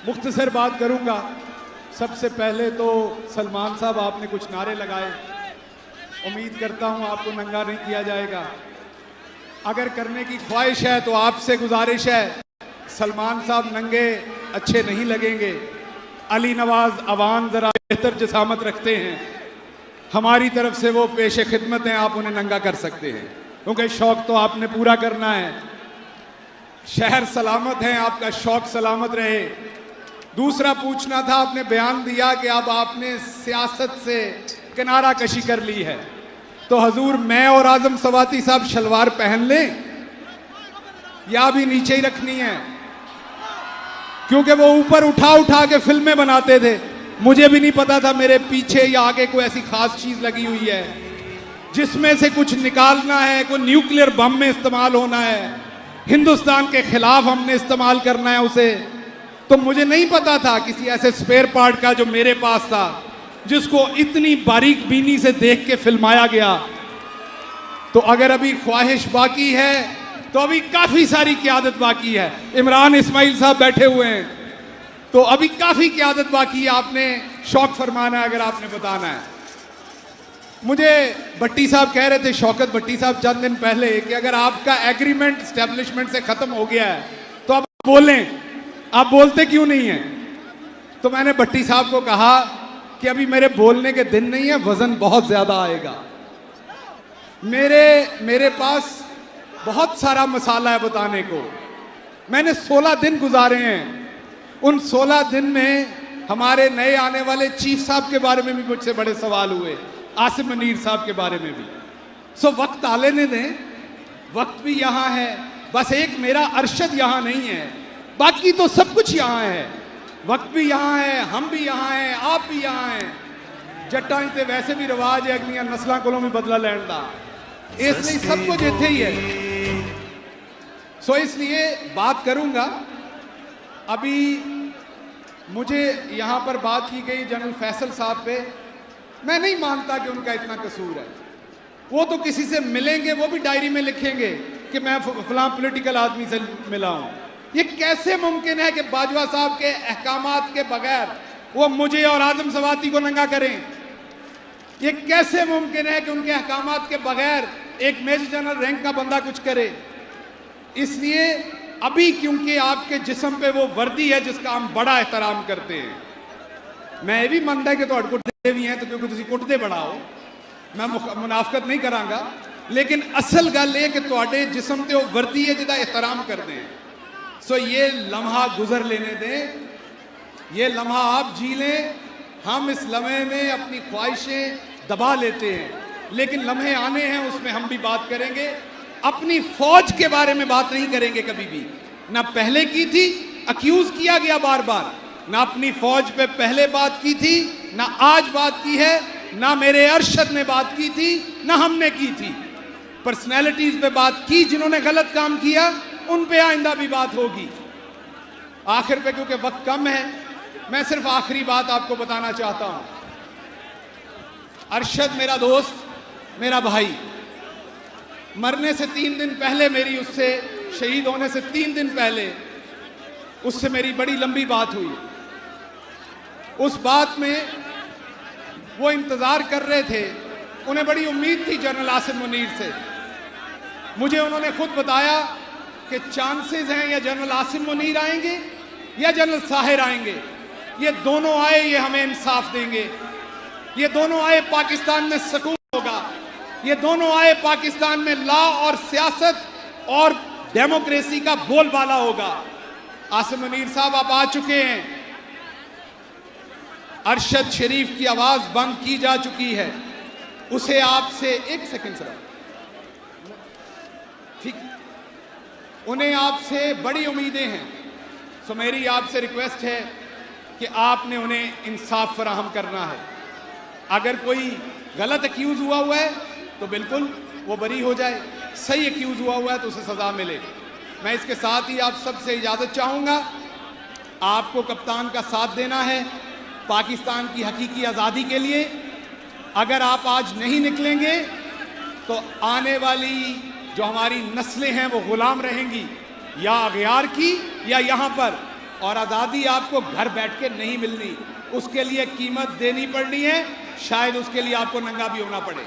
मुख्तसर बात करूंगा। सबसे पहले तो सलमान साहब, आपने कुछ नारे लगाए, उम्मीद करता हूं आपको नंगा नहीं किया जाएगा। अगर करने की ख्वाहिश है तो आपसे गुजारिश है, सलमान साहब नंगे अच्छे नहीं लगेंगे। अली नवाज अवान जरा बेहतर जसामत रखते हैं, हमारी तरफ से वो पेशे खिदमत हैं, आप उन्हें नंगा कर सकते हैं, क्योंकि शौक तो आपने पूरा करना है। शहर सलामत है, आपका शौक सलामत रहे। दूसरा पूछना था, आपने बयान दिया कि अब आपने सियासत से किनारा कशी कर ली है, तो हजूर मैं और आजम सवाती साहब शलवार पहन लें या भी नीचे ही रखनी है? क्योंकि वो ऊपर उठा उठा के फिल्में बनाते थे, मुझे भी नहीं पता था मेरे पीछे या आगे कोई ऐसी खास चीज लगी हुई है जिसमें से कुछ निकालना है, कोई न्यूक्लियर बम में इस्तेमाल होना है, हिंदुस्तान के खिलाफ हमने इस्तेमाल करना है उसे। तो मुझे नहीं पता था किसी ऐसे स्पेयर पार्ट का जो मेरे पास था, जिसको इतनी बारीक बीनी से देख के फिल्माया गया। तो अगर अभी ख्वाहिश बाकी है तो अभी काफी सारी क़यादत बाकी है। इमरान इस्माइल साहब बैठे हुए हैं, तो अभी काफी क़यादत बाकी है। आपने शौक फरमाना है, अगर आपने बताना है। मुझे भट्टी साहब कह रहे थे, शौकत भट्टी साहब, चंद दिन पहले, कि अगर आपका एग्रीमेंट एस्टेब्लिशमेंट से खत्म हो गया है तो आप बोलें, आप बोलते क्यों नहीं है? तो मैंने भट्टी साहब को कहा कि अभी मेरे बोलने के दिन नहीं है, वजन बहुत ज्यादा आएगा। मेरे पास बहुत सारा मसाला है बताने को। मैंने 16 दिन गुजारे हैं, उन 16 दिन में हमारे नए आने वाले चीफ साहब के बारे में भी मुझसे बड़े सवाल हुए, आसिम मुनीर साहब के बारे में भी। सो वक्त आ लेने दें, वक्त भी यहाँ है। बस एक मेरा अरशद यहाँ नहीं है, बाकी तो सब कुछ यहाँ है। वक्त भी यहाँ है, हम भी यहाँ हैं, आप भी यहाँ हैं। जट्टां ते वैसे भी रिवाज है, अगलियां नस्लों कोलों भी बदला लैण दा, इसलिए सब कुछ इत्थे ही है। सो इसलिए बात करूंगा। अभी मुझे यहाँ पर बात की गई जनरल फैसल साहब पे, मैं नहीं मानता कि उनका इतना कसूर है। वो तो किसी से मिलेंगे, वो भी डायरी में लिखेंगे कि मैं फलां पॉलिटिकल आदमी से मिला हूं। ये कैसे मुमकिन है कि बाजवा साहब के अहकामात के बगैर वो मुझे और आजम सवाती को नंगा करें? ये कैसे मुमकिन है कि उनके अहकामात के बगैर एक मेजर जनरल रैंक का बंदा कुछ करे? इसलिए अभी क्योंकि आपके जिस्म पे वो वर्दी है जिसका हम बड़ा एहतराम करते हैं, मैं ये भी मानता है कि तुहाडे कुटदे भी हैं, तो क्योंकि तुसीं कुटदे बड़ा हो, मैं मुनाफकत नहीं करांगा, लेकिन असल गल ये कि तुहाडे जिस्म ते वो वर्दी है जिहदा एहतराम करते हैं। सो ये लम्हा गुजर लेने दें, ये लम्हा आप जी लें। हम इस लम्हे में अपनी ख्वाहिशें दबा लेते हैं, लेकिन लम्हे आने हैं, उसमें हम भी बात करेंगे। अपनी फौज के बारे में बात नहीं करेंगे कभी भी, ना पहले की थी, अक्यूज किया गया बार बार, ना अपनी फौज पे पहले बात की थी, ना आज बात की है, ना मेरे अरशद ने बात की थी, ना हमने की थी। पर्सनैलिटीज पे बात की जिन्होंने गलत काम किया, उन पे आइंदा भी बात होगी। आखिर पे क्योंकि वक्त कम है, मैं सिर्फ आखिरी बात आपको बताना चाहता हूं। अरशद मेरा दोस्त, मेरा भाई, मरने से 3 दिन पहले, मेरी उससे शहीद होने से 3 दिन पहले उससे मेरी बड़ी लंबी बात हुई। उस बात में वो इंतजार कर रहे थे, उन्हें बड़ी उम्मीद थी जनरल आसिम मुनीर से। मुझे उन्होंने खुद बताया कि चांसेस हैं या जनरल आसिम मुनीर आएंगे या जनरल साहिर आएंगे, ये दोनों आए, ये हमें इंसाफ देंगे, ये दोनों आए पाकिस्तान में सुकून होगा, ये दोनों आए पाकिस्तान में लॉ और सियासत और डेमोक्रेसी का बोलबाला होगा। आसिम मुनीर साहब आप आ चुके हैं, अरशद शरीफ की आवाज बंद की जा चुकी है, उसे आपसे एक सेकंड सर, ठीक, उन्हें आपसे बड़ी उम्मीदें हैं। सो मेरी आपसे रिक्वेस्ट है कि आपने उन्हें इंसाफ फराहम करना है। अगर कोई गलत एक्यूज हुआ है तो बिल्कुल वो बरी हो जाए, सही एक्यूज हुआ है तो उसे सजा मिले। मैं इसके साथ ही आप सबसे इजाज़त चाहूँगा, आपको कप्तान का साथ देना है पाकिस्तान की हकीकी आज़ादी के लिए। अगर आप आज नहीं निकलेंगे तो आने वाली जो हमारी नस्लें हैं वो गुलाम रहेंगी, या अगयार की या यहाँ पर और आज़ादी आपको घर बैठ के नहीं मिलनी, उसके लिए कीमत देनी पड़नी है, शायद उसके लिए आपको नंगा भी होना पड़े।